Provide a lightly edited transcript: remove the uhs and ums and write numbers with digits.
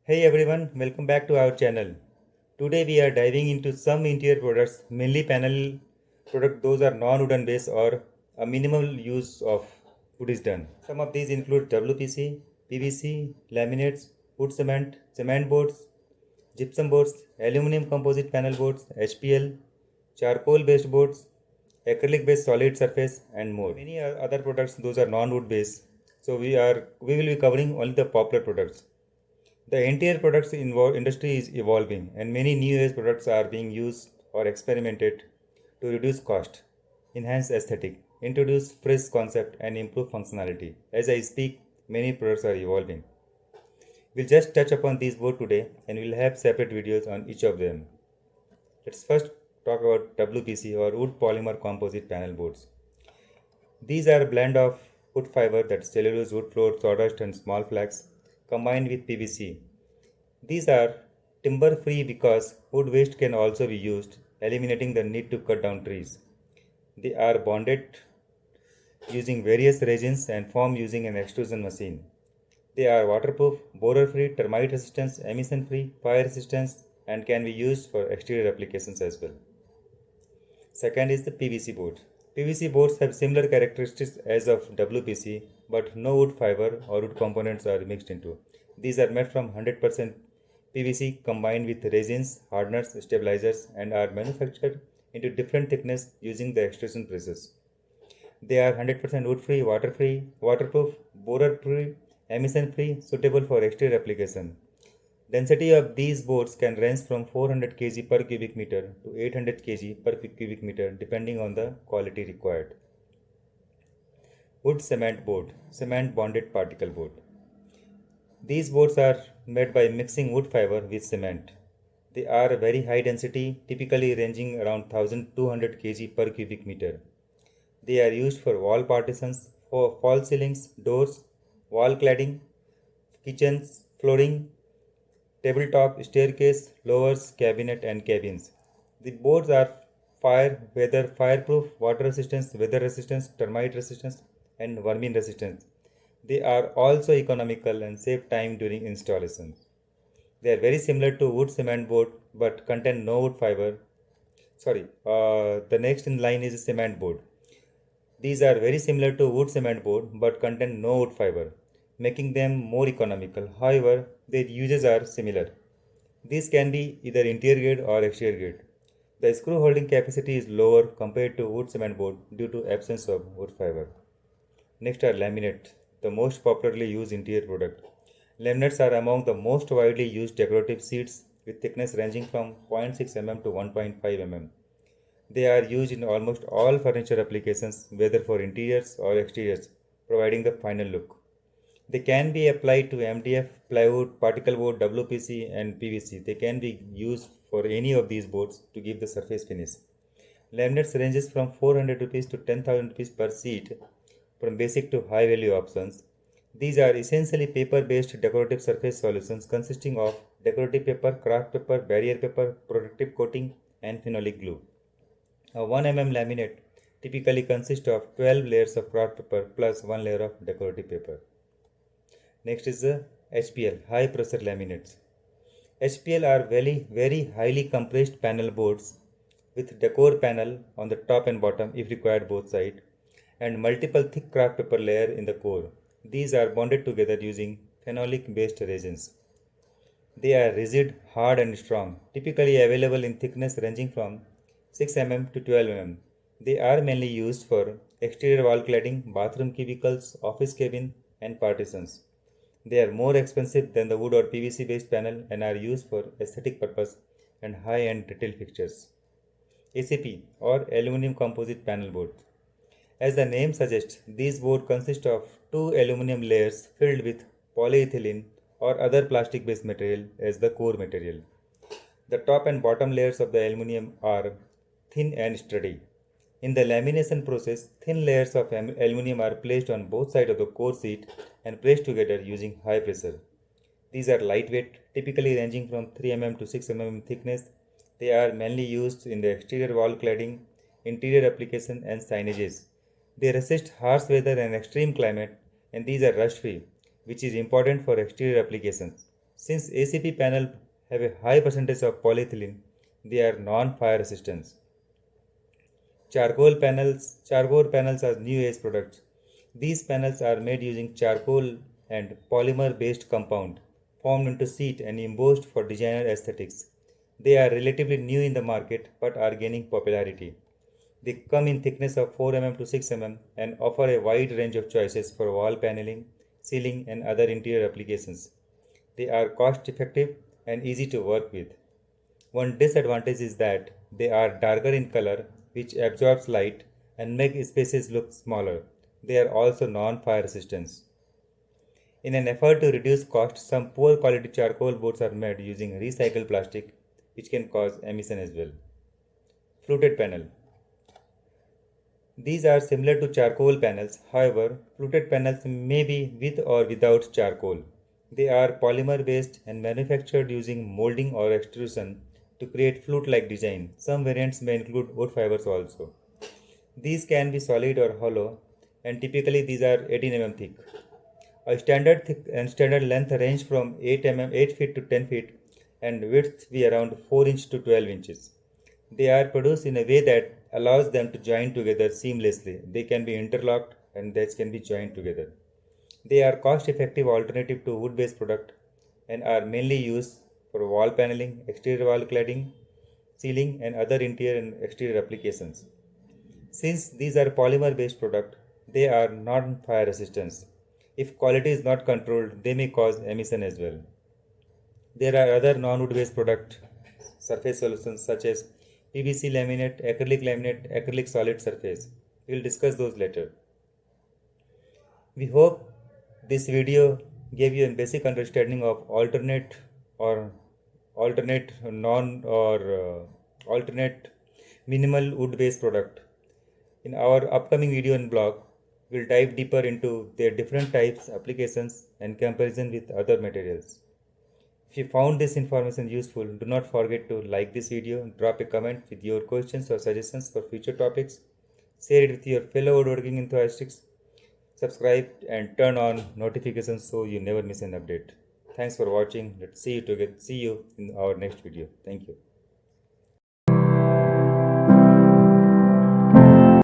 Hey everyone, welcome back to our channel. Today we are diving into some interior products, mainly panel product. Those are non-wooden base or a minimal use of wood is done. Some of these include WPC, PVC, laminates, wood cement, cement boards, gypsum boards, aluminum composite panel boards, HPL, charcoal based boards, acrylic based solid surface and more. Many other products, those are non-wood based. So we will be covering only the popular products. The entire products industry is evolving, and many new age products are being used or experimented to reduce cost, enhance aesthetic, introduce fresh concept, and improve functionality. As I speak, many products are evolving. We'll just touch upon these both today, and we'll have separate videos on each of them. Let's first talk about WPC or wood polymer composite panel boards. These are a blend of wood fiber, that's cellulose, wood flour, sawdust, and small flax, combined with PVC. These are timber free because wood waste can also be used, eliminating the need to cut down trees. They are bonded using various resins and formed using an extrusion machine. They are waterproof, borer free, termite resistant, emission free, fire resistant, and can be used for exterior applications as well. Second is the PVC board. PVC boards have similar characteristics as of WPC, but no wood fiber or wood components are mixed into. These are made from 100% PVC combined with resins, hardeners, stabilizers, and are manufactured into different thickness using the extrusion process. They are 100% wood free, water free, waterproof, borer free, emission free, suitable for exterior application. Density of these boards can range from 400 kg per cubic meter to 800 kg per cubic meter depending on the quality required. Wood cement board, cement bonded particle board. These boards are made by mixing wood fiber with cement. They are very high density, typically ranging around 1200 kg per cubic meter. They are used for wall partitions, for false ceilings, doors, wall cladding, kitchens, flooring, tabletop, staircase, lowers, cabinet and cabins. The boards are fireproof, water resistance, weather resistance, termite resistance and vermin resistance. They are also economical and save time during installation. They are very similar to wood cement board but contain no wood fiber. The next in line is cement board. These are very similar to wood cement board but contain no wood fiber, making them more economical. However, their uses are similar. These can be either interior grade or exterior grade. The screw holding capacity is lower compared to wood cement board due to absence of wood fiber. Next are laminates, the most popularly used interior product. Laminates are among the most widely used decorative sheets with thickness ranging from 0.6 mm to 1.5 mm. They are used in almost all furniture applications, whether for interiors or exteriors, providing the final look. They can be applied to MDF, plywood, particle board, WPC, and PVC. They can be used for any of these boards to give the surface finish. Laminates ranges from 400 rupees to 10,000 rupees per sheet, from basic to high value options. These are essentially paper based decorative surface solutions consisting of decorative paper, craft paper, barrier paper, protective coating, and phenolic glue. A 1 mm laminate typically consists of 12 layers of craft paper plus 1 layer of decorative paper. Next is the HPL, high pressure laminates. HPL are very highly compressed panel boards with decor panel on the top and bottom if required both sides and multiple thick craft paper layer in the core. These are bonded together using phenolic based resins. They are rigid, hard and strong, typically available in thickness ranging from 6 mm to 12 mm. They are mainly used for exterior wall cladding, bathroom cubicles, office cabin and partitions. They are more expensive than the wood or PVC based panel and are used for aesthetic purpose and high end retail fixtures. ACP or aluminum composite panel board. As the name suggests, these boards consist of two aluminum layers filled with polyethylene or other plastic based material as the core material. The top and bottom layers of the aluminum are thin and sturdy. In the lamination process, thin layers of aluminum are placed on both sides of the core sheet and pressed together using high pressure. These are lightweight, typically ranging from 3 mm to 6 mm in thickness. They are mainly used in the exterior wall cladding, interior application, and signages. They resist harsh weather and extreme climate and these are rust free, which is important for exterior applications. Since ACP panels have a high percentage of polyethylene, they are non-fire resistant. Charcoal panels are new age products. These panels are made using charcoal and polymer based compound formed into sheet and embossed for designer aesthetics. They are relatively new in the market but are gaining popularity. They come in thickness of 4 mm to 6 mm and offer a wide range of choices for wall paneling, ceiling, and other interior applications. They are cost effective and easy to work with. One disadvantage is that they are darker in color, which absorbs light and make spaces look smaller. They are also non-fire resistant. In an effort to reduce cost, some poor quality charcoal boards are made using recycled plastic, which can cause emission as well. Fluted panel. These are similar to charcoal panels, however, fluted panels may be with or without charcoal. They are polymer based and manufactured using molding or extrusion to create flute like design. Some variants may include wood fibers also. These can be solid or hollow, and typically these are 18 mm thick. A standard thick and standard length range from 8 feet to 10 feet and width be around 4 inch to 12 inches. They are produced in a way that allows them to join together seamlessly. They can be interlocked and they can be joined together. They are cost-effective alternative to wood-based product and are mainly used for wall paneling, exterior wall cladding, ceiling, and other interior and exterior applications. Since these are polymer-based product, they are non-fire resistant. If quality is not controlled, they may cause emission as well. There are other non-wood based product surface solutions such as PVC laminate, acrylic solid surface. We will discuss those later. We hope this video gave you a basic understanding of or alternate non or alternate minimal wood based product. In our upcoming video and blog, we'll dive deeper into their different types, applications, and comparison with other materials. If you found this information useful, do not forget to like this video, drop a comment with your questions or suggestions for future topics, share it with your fellow woodworking enthusiasts, subscribe and turn on notifications so you never miss an update. Thanks for watching. Let's see you in our next video. Thank you.